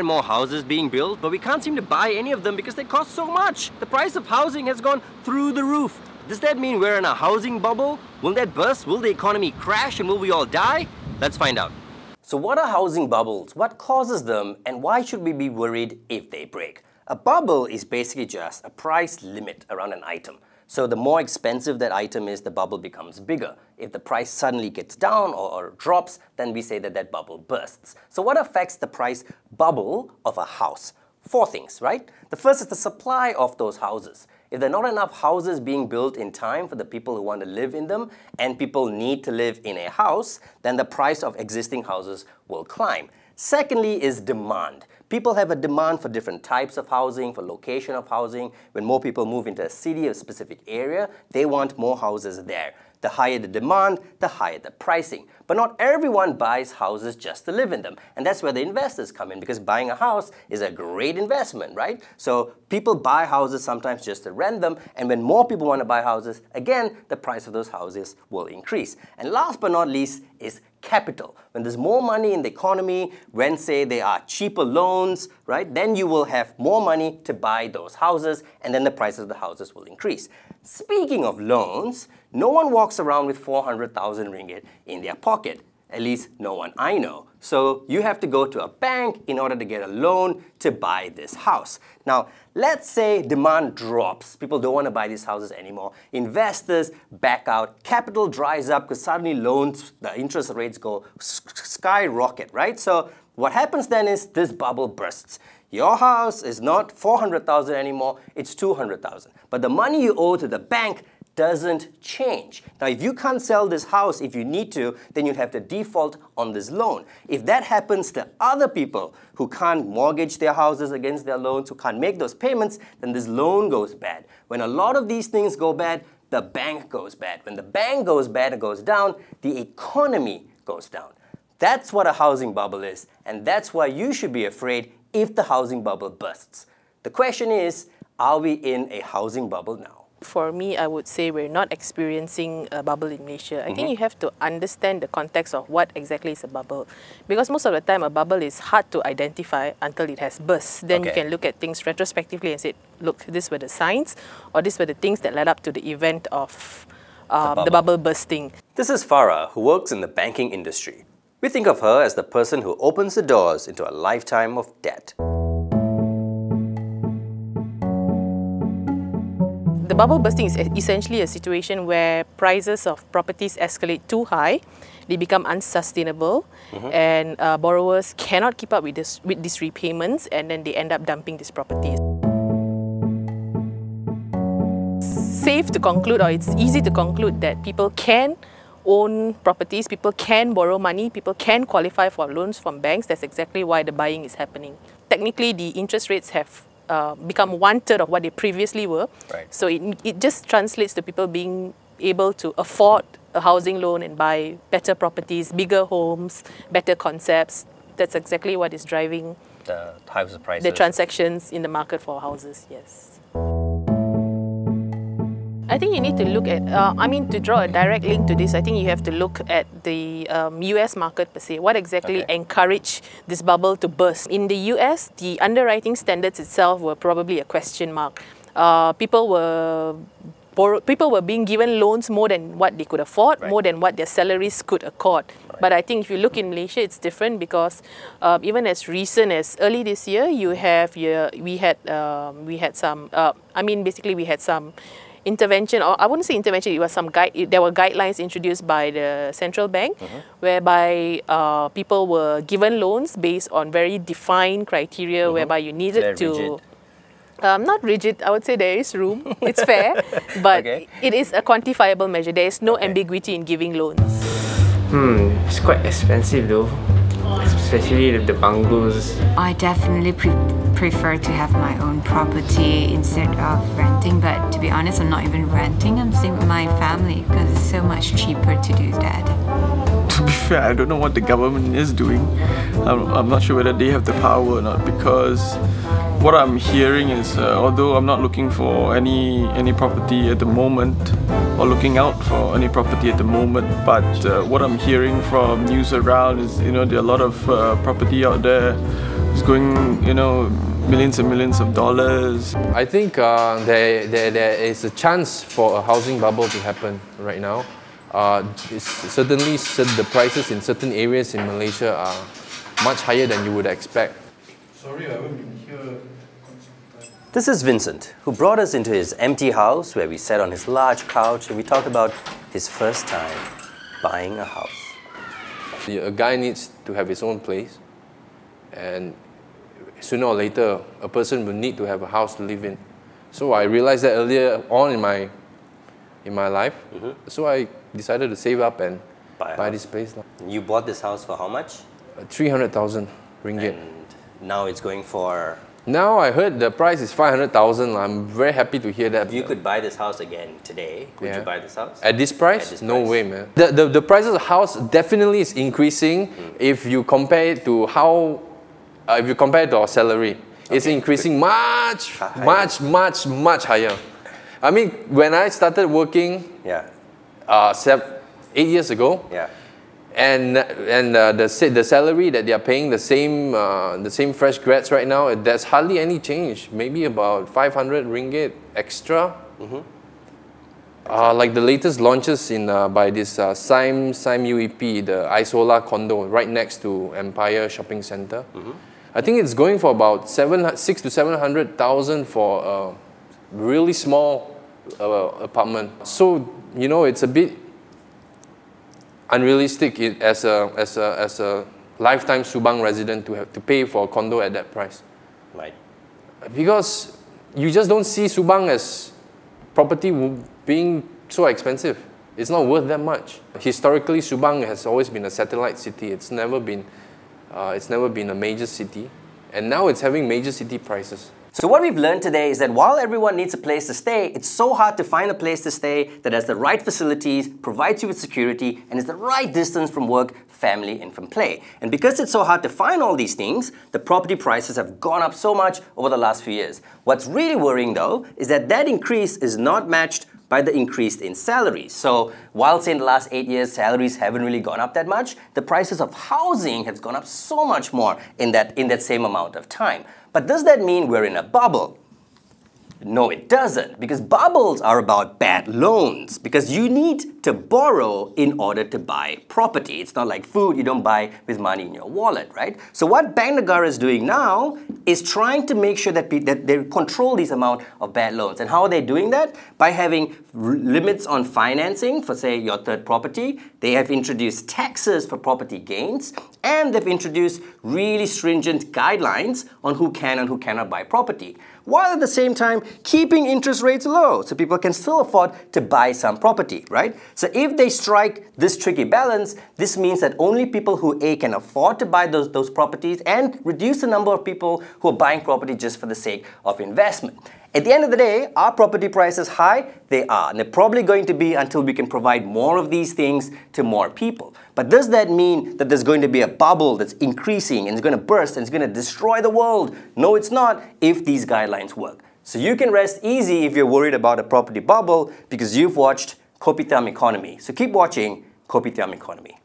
and more houses being built, but we can't seem to buy any of them because they cost so much. The price of housing has gone through the roof. Does that mean we're in a housing bubble? Will that burst? Will the economy crash and will we all die? Let's find out. So what are housing bubbles? What causes them? And why should we be worried if they break? A bubble is basically just a price limit around an item. So the more expensive that item is, the bubble becomes bigger. If the price suddenly gets down or drops, then we say that that bubble bursts. So what affects the price bubble of a house? 4 things, right? The first is the supply of those houses. If there are not enough houses being built in time for the people who want to live in them, and people need to live in a house, then the price of existing houses will climb. Secondly is demand. People have a demand for different types of housing, for location of housing. When more people move into a city or a specific area, they want more houses there. The higher the demand, the higher the pricing. But not everyone buys houses just to live in them. And that's where the investors come in, because buying a house is a great investment, right? So people buy houses sometimes just to rent them, and when more people want to buy houses, again, the price of those houses will increase. And last but not least is capital. When there's more money in the economy, when say there are cheaper loans, right, then you will have more money to buy those houses, and then the prices of the houses will increase. Speaking of loans, no one walks around with 400,000 ringgit in their pocket. At least no one I know. So you have to go to a bank in order to get a loan to buy this house. Now, let's say demand drops. People don't want to buy these houses anymore. Investors back out. Capital dries up because suddenly loans, the interest rates go skyrocket, right? So what happens then is this bubble bursts. Your house is not 400,000 anymore, it's 200,000. But the money you owe to the bank doesn't change. Now, if you can't sell this house if you need to, then you'd have to default on this loan. If that happens to other people who can't mortgage their houses against their loans, who can't make those payments, then this loan goes bad. When a lot of these things go bad, the bank goes bad. When the bank goes bad and goes down, the economy goes down. That's what a housing bubble is, and that's why you should be afraid if the housing bubble bursts. The question is, are we in a housing bubble now? For me, I would say we're not experiencing a bubble in Malaysia. I think you have to understand the context of what exactly is a bubble. Because most of the time, a bubble is hard to identify until it has burst. Then you can look at things retrospectively and say, look, these were the signs, or these were the things that led up to the event of the bubble bursting. This is Farah, who works in the banking industry. We think of her as the person who opens the doors into a lifetime of debt. The bubble bursting is essentially a situation where prices of properties escalate too high, they become unsustainable, and borrowers cannot keep up with these repayments, and then they end up dumping these properties. Safe to conclude, or it's easy to conclude, that people can own properties, people can borrow money, people can qualify for loans from banks. That's exactly why the buying is happening. Technically, the interest rates have become 1/3 of what they previously were. Right. So it just translates to people being able to afford a housing loan and buy better properties, bigger homes, better concepts. That's exactly what is driving The house prices, the transactions in the market for houses, yes. I think you need to look at, to draw a direct link to this, I think you have to look at the US market per se. What exactly encouraged this bubble to burst? In the US, the underwriting standards itself were probably a question mark. People were being given loans more than what they could afford, more than what their salaries could accord. But I think if you look in Malaysia, it's different because even as recent as early this year, we had some intervention, or I wouldn't say intervention, it was there were guidelines introduced by the central bank whereby people were given loans based on very defined criteria whereby you needed to... not rigid, I would say there is room, it's fair, but it is a quantifiable measure. There is no ambiguity in giving loans. It's quite expensive though, especially the bungalows. I definitely prefer to have my own property instead of renting, but to be honest, I'm not even renting, I'm staying with my family because it's so much cheaper to do that. To be fair, I don't know what the government is doing. I'm not sure whether they have the power or not, because what I'm hearing is, although I'm not looking for any property at the moment, or looking out for any property at the moment, but what I'm hearing from news around is, there are a lot of property out there It's going, you know, millions and millions of dollars. I think there is a chance for a housing bubble to happen right now. Certainly, the prices in certain areas in Malaysia are much higher than you would expect. Sorry, I haven't been here. This is Vincent, who brought us into his empty house where we sat on his large couch and we talked about his first time buying a house. A guy needs to have his own place, and sooner or later, a person will need to have a house to live in. So I realized that earlier on in my life. So I decided to save up and buy this place. You bought this house for how much? 300,000 ringgit. And now it's going for... Now I heard the price is 500,000. I'm very happy to hear that. If you could buy this house again today, would you buy this house? At this price? At this no price? way, man. The price of the house definitely is increasing if you compare it to if you compare it to our salary. It's increasing much higher. I mean, when I started working 8 years ago, and the salary that they are paying the same fresh grads right now, there's hardly any change. Maybe about 500 ringgit extra. Like the latest launches by this Sime UEP, the Isola condo right next to Empire Shopping Centre. I think it's going for about 600 to 700,000 for a really small apartment. So you know, it's a bit unrealistic as a lifetime Subang resident to have to pay for a condo at that price. Right. Because you just don't see Subang as property being so expensive. It's not worth that much. Historically, Subang has always been a satellite city. It's never been a major city, and now it's having major city prices. So what we've learned today is that while everyone needs a place to stay, it's so hard to find a place to stay that has the right facilities, provides you with security, and is the right distance from work, family, and from play. And because it's so hard to find all these things, the property prices have gone up so much over the last few years. What's really worrying though is that that increase is not matched by the increase in salaries. So while say in the last 8 years salaries haven't really gone up that much, the prices of housing has gone up so much more in that same amount of time. But does that mean we're in a bubble? No, it doesn't, because bubbles are about bad loans, because you need to borrow in order to buy property. It's not like food, you don't buy with money in your wallet, right? So what Bank Negara is doing now is trying to make sure that they control this amount of bad loans. And how are they doing that? By having limits on financing for, say, your third property. They have introduced taxes for property gains, and they've introduced really stringent guidelines on who can and who cannot buy property, while at the same time keeping interest rates low so people can still afford to buy some property, right? So if they strike this tricky balance, this means that only people who can afford to buy those properties, and reduce the number of people who are buying property just for the sake of investment. At the end of the day, are property prices high? They are, and they're probably going to be until we can provide more of these things to more people. But does that mean that there's going to be a bubble that's increasing and it's going to burst and it's going to destroy the world? No, it's not, if these guidelines work. So you can rest easy if you're worried about a property bubble, because you've watched Kopitiam Ekonomi. So keep watching Kopitiam Ekonomi.